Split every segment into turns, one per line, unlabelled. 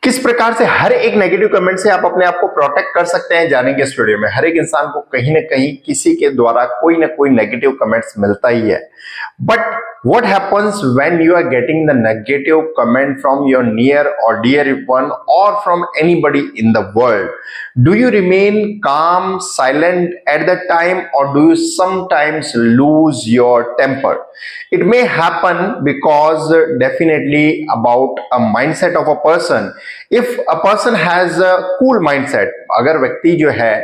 किस प्रकार से हर एक नेगेटिव कमेंट से आप अपने आप को प्रोटेक्ट कर सकते हैं जानेंगे इस वीडियो में। हर एक इंसान को कहीं ना कहीं किसी के द्वारा कोई ना कोई नेगेटिव कमेंट्स मिलता ही है, but what happens when you are getting the negative comment from your near or dear one or from anybody in the world? Do you remain calm, silent at that time, or do you sometimes lose your temper? It may happen because definitely about a mindset of a person. If a person has a cool mindset, अगर व्यक्ति जो है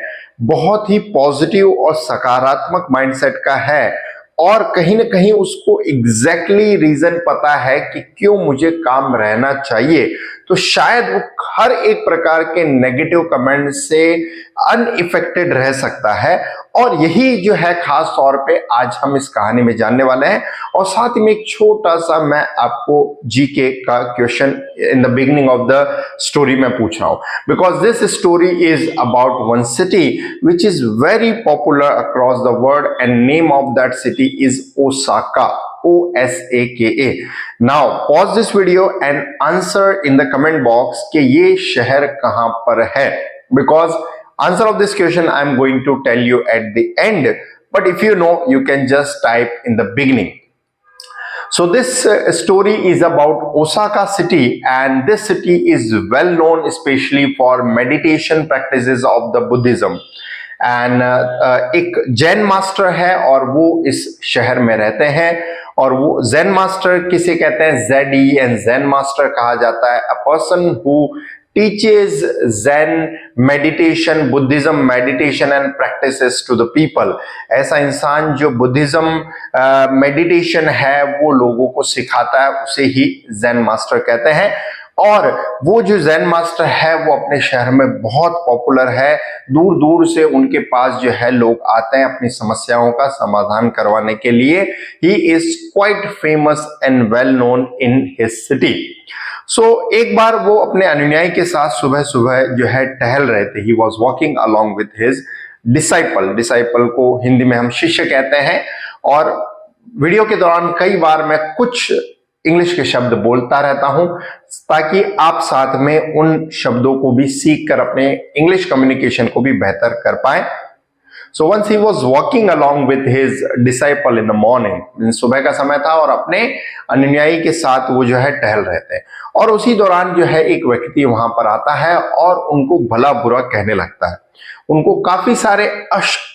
बहुत ही positive और सकारात्मक mindset का है और कहीं ना कहीं उसको एग्जैक्टली रीजन पता है कि क्यों मुझे काम रहना चाहिए, तो शायद वो हर एक प्रकार के नेगेटिव कमेंट से अनइफेक्टेड रह सकता है। और यही जो है खास तौर पे आज हम इस कहानी में जानने वाले हैं। और साथ ही में एक छोटा सा मैं आपको जीके का question in the beginning of the story में पूछ रहा हूं, because this story is about one city which is very popular across the world and name of that city is Osaka, OSAKA. Now pause this video and answer in the comment box कि ये शहर कहां पर है, because answer of this question I am going to tell you at the end, but if you know you can just type in the beginning. So this story is about Osaka city, and this city is well known especially for meditation practices of the Buddhism. And एक Jain master है और वो इस शहर में रहते हैं, और वो जैन मास्टर किसे कहते हैं, ZEN जैन मास्टर कहा जाता है। A person who teaches Jain meditation, Buddhism meditation and practices to the people. ऐसा इंसान जो बुद्धिज्म मेडिटेशन है वो लोगों को सिखाता है, उसे ही जैन मास्टर कहते हैं। और वो जो जैन मास्टर है वो अपने शहर में बहुत पॉपुलर है, दूर दूर से उनके पास जो है लोग आते हैं अपनी समस्याओं का समाधान करवाने के लिए। He is quite famous and well known in his city. So एक बार वो अपने अनुयायी के साथ सुबह सुबह जो है टहल रहे थे। He was walking along with his disciple को हिंदी में हम शिष्य कहते हैं। और वीडियो के दौरान कई बार मैं कुछ इंग्लिश के शब्द बोलता रहता हूं ताकि आप साथ में उन शब्दों को भी सीख कर अपने इंग्लिश कम्युनिकेशन को भी बेहतर कर पाए। So once he was walking along with his disciple in the morning, सुबह का समय था और अपने अनुयायी के साथ वो जो है टहल रहे थे। और उसी दौरान जो है एक व्यक्ति वहां पर आता है और उनको भला बुरा कहने लगता है, उनको काफी सारे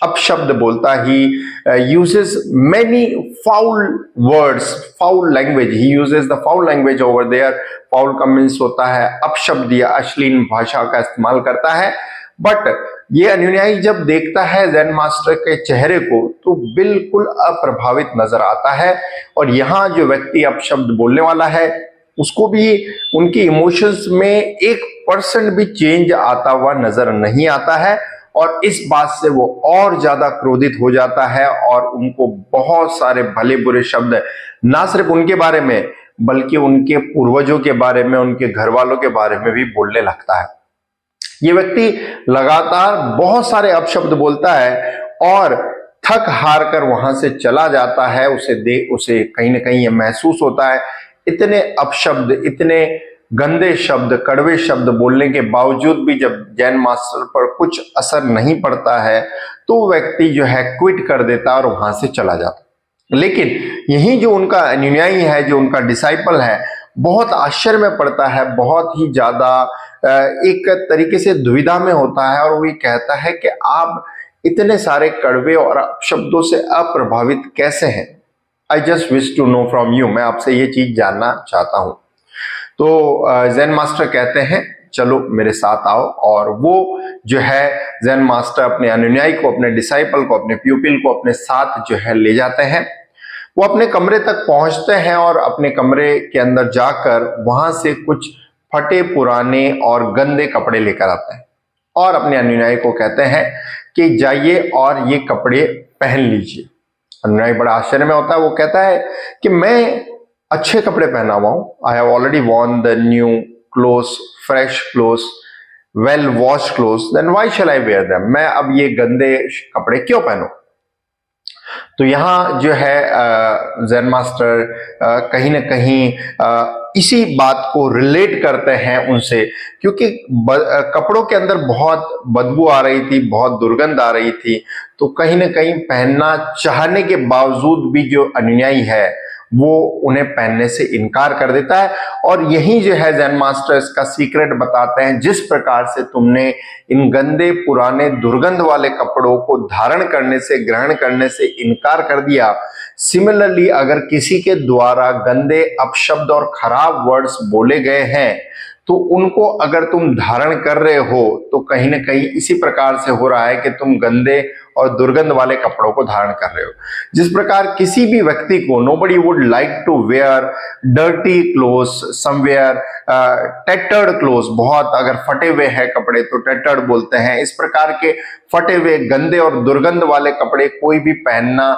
अपशब्द बोलता। ही uses many foul words, foul language. He uses the foul language over there. Foul का मीन्स होता है अपशब्द या अश्लील भाषा का इस्तेमाल करता है। बट ये अनुयायी जब देखता है जैन मास्टर के चेहरे को तो बिल्कुल अप्रभावित नजर आता है। और यहाँ जो व्यक्ति अपशब्द बोलने वाला है उसको भी उनके इमोशंस में 1% भी चेंज आता हुआ नजर नहीं आता है। और इस बात से वो और ज्यादा क्रोधित हो जाता है और उनको बहुत सारे भले बुरे शब्द ना सिर्फ उनके बारे में बल्कि उनके पूर्वजों के बारे में, उनके घर वालों के बारे में भी बोलने लगता है। ये व्यक्ति लगातार बहुत सारे अपशब्द बोलता है और थक हार कर वहां से चला जाता है। उसे कहीं ना कहीं ये महसूस होता है इतने अपशब्द, इतने गंदे शब्द, कड़वे शब्द बोलने के बावजूद भी जब जैन मास्टर पर कुछ असर नहीं पड़ता है तो व्यक्ति जो है क्विट कर देता है और वहां से चला जाता। लेकिन यही जो उनका अनुयायी है, जो उनका डिसाइपल है, बहुत आश्चर्य में पड़ता है, बहुत ही ज्यादा एक तरीके से दुविधा में होता है। और वो ये कहता है कि आप इतने सारे कड़वे और शब्दों से अप्रभावित कैसे हैं। I just wish to know from you, मैं आपसे ये चीज जानना चाहता हूं। तो जैन मास्टर कहते हैं चलो मेरे साथ आओ। और वो जो है जैन मास्टर अपने अनुयायी को, अपने डिसाइपल को, अपने प्यूपिल को अपने साथ जो है ले जाते हैं। वो अपने कमरे तक पहुंचते हैं और अपने कमरे के अंदर जाकर वहां से कुछ फटे पुराने और गंदे कपड़े लेकर आते हैं और अपने अनुयायी को कहते हैं कि जाइए और ये कपड़े पहन लीजिए। अनुयायी बड़ा आश्चर्य में होता है। वो कहता है कि मैं अच्छे कपड़े पहना हुआ हूं, I have already worn the new clothes, fresh clothes, well wash clothes, then why shall I wear them. मैं अब ये गंदे कपड़े क्यों पहनूं। तो यहाँ जो है ज़ेन मास्टर कहीं ना कहीं इसी बात को रिलेट करते हैं उनसे, क्योंकि कपड़ों के अंदर बहुत बदबू आ रही थी, बहुत दुर्गंध आ रही थी, तो कहीं ना कहीं पहनना चाहने के बावजूद भी जो अनुयायी है वो उन्हें पहनने से इनकार कर देता है। और यही जो है ज़ेन मास्टर इसका सीक्रेट बताते हैं, जिस प्रकार से तुमने इन गंदे पुराने दुर्गंध वाले कपड़ों को धारण करने से, ग्रहण करने से इनकार कर दिया, सिमिलरली अगर किसी के द्वारा गंदे अपशब्द और खराब वर्ड्स बोले गए हैं तो उनको अगर तुम धारण कर रहे हो तो कहीं ना कहीं इसी प्रकार से हो रहा है कि तुम गंदे और दुर्गंध वाले कपड़ों को धारण कर रहे हो। जिस प्रकार किसी भी व्यक्ति को nobody would like to wear dirty clothes somewhere, tattered clothes, बहुत अगर फटे हुए हैं कपड़े तो टैटर्ड बोलते हैं, इस प्रकार के फटे हुए गंदे और दुर्गंध वाले कपड़े कोई भी पहनना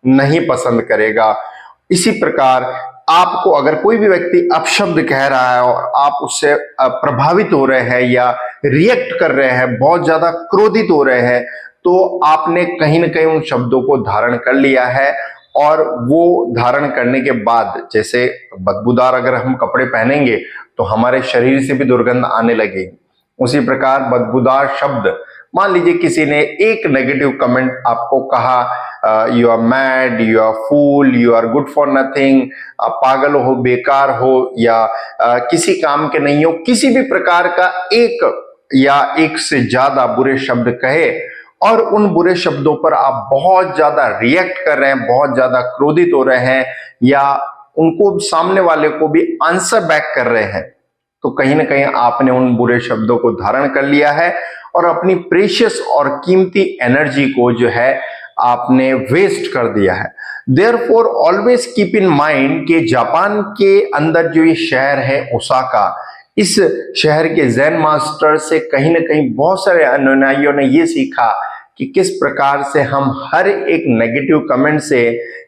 नहीं पसंद करेगा। इसी प्रकार आपको अगर कोई भी व्यक्ति अपशब्द कह रहा है और आप उससे प्रभावित हो रहे हैं या रिएक्ट कर रहे हैं, बहुत ज्यादा क्रोधित हो रहे हैं, तो आपने कहीं ना कहीं उन शब्दों को धारण कर लिया है। और वो धारण करने के बाद, जैसे बदबूदार अगर हम कपड़े पहनेंगे तो हमारे शरीर से भी दुर्गंध आने लगेगी, उसी प्रकार बदबूदार शब्द, मान लीजिए किसी ने एक नेगेटिव कमेंट आपको कहा, you are mad, you are fool, you are good for nothing, आप पागल हो, बेकार हो, या किसी काम के नहीं हो, किसी भी प्रकार का एक या एक से ज्यादा बुरे शब्द कहे और उन बुरे शब्दों पर आप बहुत ज्यादा रिएक्ट कर रहे हैं, बहुत ज्यादा क्रोधित हो रहे हैं या उनको सामने वाले को भी आंसर बैक कर रहे हैं, तो कहीं ना कहीं आपने उन बुरे शब्दों को धारण कर लिया है और अपनी प्रेशियस और कीमती एनर्जी को जो है आपने वेस्ट कर दिया है। Therefore always keep in mind कि जापान के अंदर जो ये शहर है ओसाका, इस शहर के ज़ेन मास्टर से कहीं ना कहीं बहुत सारे अनुयायियों ने ये सीखा कि किस प्रकार से हम हर एक नेगेटिव कमेंट से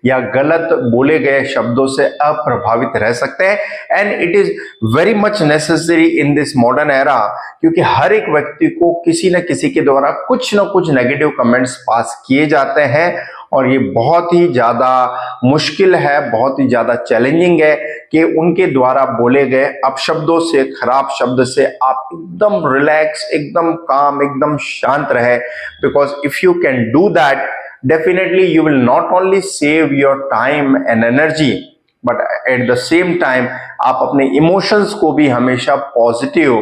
या गलत बोले गए शब्दों से अप्रभावित रह सकते हैं। And it is very much necessary in this modern era, क्योंकि हर एक व्यक्ति को किसी न किसी के द्वारा कुछ न कुछ नेगेटिव कमेंट्स पास किए जाते हैं और ये बहुत ही ज्यादा मुश्किल है, बहुत ही ज्यादा चैलेंजिंग है कि उनके द्वारा बोले गए अपशब्दों से, खराब शब्द से आप एकदम रिलैक्स, एकदम काम, एकदम शांत रहे। Because if you can do that, definitely you will not only save your time and energy but at the same time आप अपने इमोशंस को भी हमेशा पॉजिटिव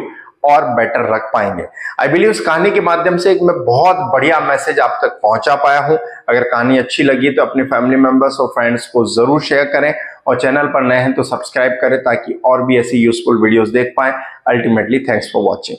और बेटर रख पाएंगे। आई बिलीव इस कहानी के माध्यम से एक मैं बहुत बढ़िया मैसेज आप तक पहुंचा पाया हूं। अगर कहानी अच्छी लगी तो अपने फैमिली मेंबर्स और फ्रेंड्स को जरूर शेयर करें और चैनल पर नए हैं तो सब्सक्राइब करें ताकि और भी ऐसी यूजफुल वीडियोस देख पाएं। Ultimately thanks for watching.